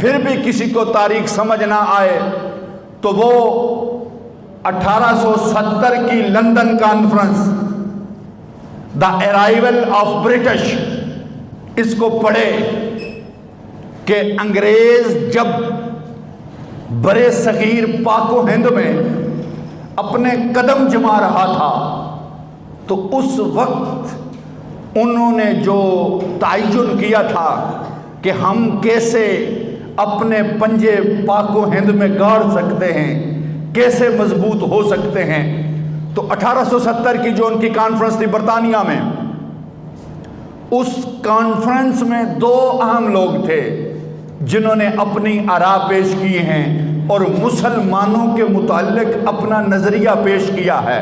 پھر بھی کسی کو تاریخ سمجھ نہ آئے تو وہ 1870 کی London conference, the arrival of British, اس کو پڑھے کہ انگریز جب برے صغیر پاک و ہند میں اپنے قدم جما رہا تھا تو اس وقت انہوں نے جو تعین کیا تھا کہ ہم کیسے اپنے پنجے پاک و ہند میں گاڑ سکتے ہیں، کیسے مضبوط ہو سکتے ہیں، تو 1870 کی جو ان کی کانفرنس تھی برطانیہ میں، اس کانفرنس میں 2 اہم لوگ تھے جنہوں نے اپنی آراء پیش کی ہیں اور مسلمانوں کے متعلق اپنا نظریہ پیش کیا ہے،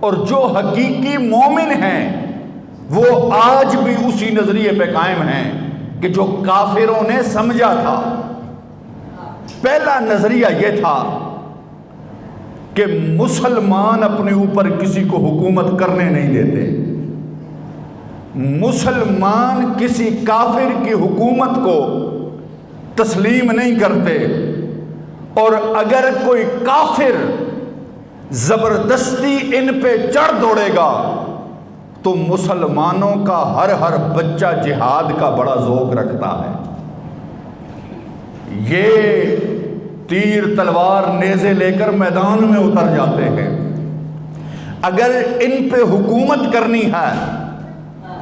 اور جو حقیقی مومن ہیں وہ آج بھی اسی نظریے پہ قائم ہیں کہ جو کافروں نے سمجھا تھا۔ پہلا نظریہ یہ تھا کہ مسلمان اپنے اوپر کسی کو حکومت کرنے نہیں دیتے، مسلمان کسی کافر کی حکومت کو تسلیم نہیں کرتے، اور اگر کوئی کافر زبردستی ان پہ چڑھ دوڑے گا تو مسلمانوں کا ہر بچہ جہاد کا بڑا ذوق رکھتا ہے، یہ تیر تلوار نیزے لے کر میدان میں اتر جاتے ہیں، اگر ان پہ حکومت کرنی ہے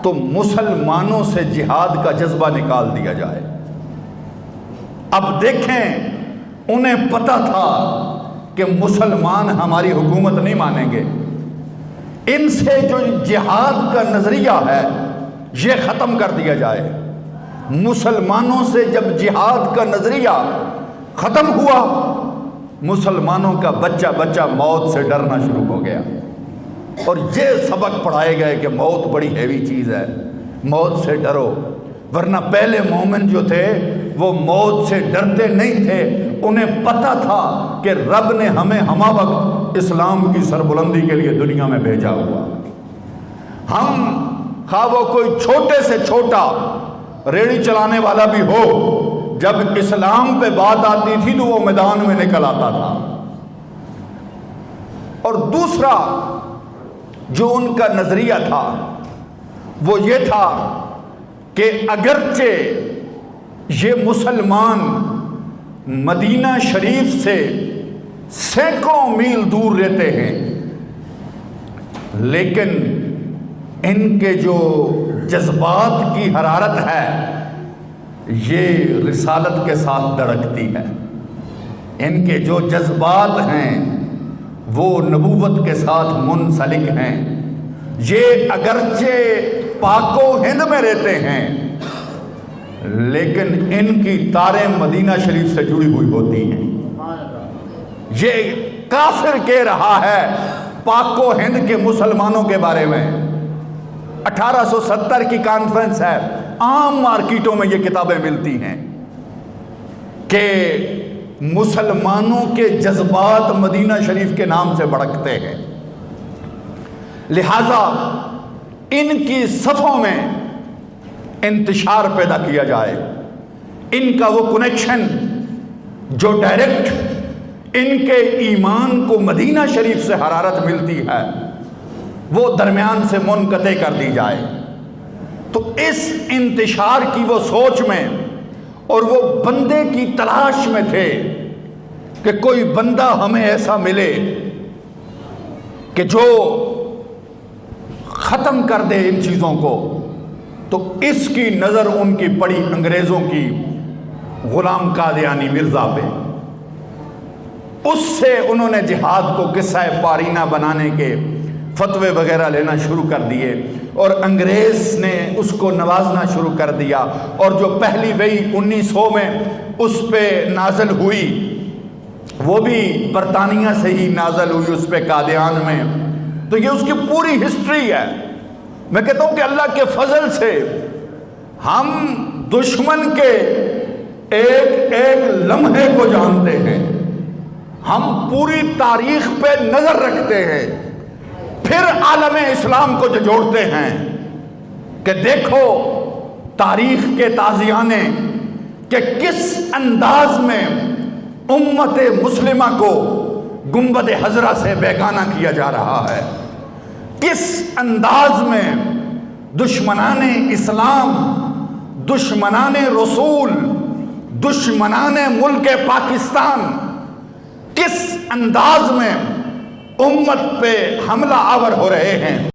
تو مسلمانوں سے جہاد کا جذبہ نکال دیا جائے۔ اب دیکھیں، انہیں پتہ تھا کہ مسلمان ہماری حکومت نہیں مانیں گے، ان سے جو جہاد کا نظریہ ہے یہ ختم کر دیا جائے۔ مسلمانوں سے جب جہاد کا نظریہ ختم ہوا، مسلمانوں کا بچہ موت سے ڈرنا شروع ہو گیا، اور یہ سبق پڑھائے گئے کہ موت بڑی ہیوی چیز ہے، موت سے ڈرو، ورنہ پہلے مومن جو تھے وہ موت سے ڈرتے نہیں تھے، انہیں پتہ تھا کہ رب نے ہمیں ہمہ وقت اسلام کی سربلندی کے لیے دنیا میں بھیجا ہوا۔ ہم خواہ وہ کوئی چھوٹے سے چھوٹا ریڑھی چلانے والا بھی ہو، جب اسلام پہ بات آتی تھی تو وہ میدان میں نکل آتا تھا۔ اور دوسرا جو ان کا نظریہ تھا وہ یہ تھا کہ اگرچہ یہ مسلمان مدینہ شریف سے سینکڑوں میل دور رہتے ہیں، لیکن ان کے جو جذبات کی حرارت ہے یہ رسالت کے ساتھ دھڑکتی ہے، ان کے جو جذبات ہیں وہ نبوت کے ساتھ منسلک ہیں۔ یہ اگرچہ پاک و ہند میں رہتے ہیں لیکن ان کی تاریں مدینہ شریف سے جڑی ہوئی ہوتی ہیں۔ یہ کافر کہہ رہا ہے پاک و ہند کے مسلمانوں کے بارے میں، 1870 کی کانفرنس ہے، عام مارکیٹوں میں یہ کتابیں ملتی ہیں کہ مسلمانوں کے جذبات مدینہ شریف کے نام سے بھڑکتے ہیں، لہذا ان کی صفوں میں انتشار پیدا کیا جائے، ان کا وہ کنیکشن جو ڈائریکٹ ان کے ایمان کو مدینہ شریف سے حرارت ملتی ہے وہ درمیان سے منقطع کر دی جائے۔ تو اس انتشار کی وہ سوچ میں اور وہ بندے کی تلاش میں تھے کہ کوئی بندہ ہمیں ایسا ملے کہ جو ختم کر دے ان چیزوں کو۔ تو اس کی نظر ان کی پڑی انگریزوں کی غلام قادیانی مرزا پہ، اس سے انہوں نے جہاد کو قصہ پارینہ بنانے کے فتوے وغیرہ لینا شروع کر دیے، اور انگریز نے اس کو نوازنا شروع کر دیا، اور جو پہلی وحی 1900 میں اس پہ نازل ہوئی وہ بھی برطانیہ سے ہی نازل ہوئی اس پہ قادیان میں۔ تو یہ اس کی پوری ہسٹری ہے۔ میں کہتا ہوں کہ اللہ کے فضل سے ہم دشمن کے ایک ایک لمحے کو جانتے ہیں، ہم پوری تاریخ پہ نظر رکھتے ہیں، پھر عالم اسلام کو جوڑتے ہیں کہ دیکھو تاریخ کے تازیانے کہ کس انداز میں امت مسلمہ کو گنبد حضرہ سے بیگانہ کیا جا رہا ہے، کس انداز میں دشمنان اسلام، دشمنان رسول، دشمنان ملک پاکستان کس انداز میں امت پہ حملہ آور ہو رہے ہیں۔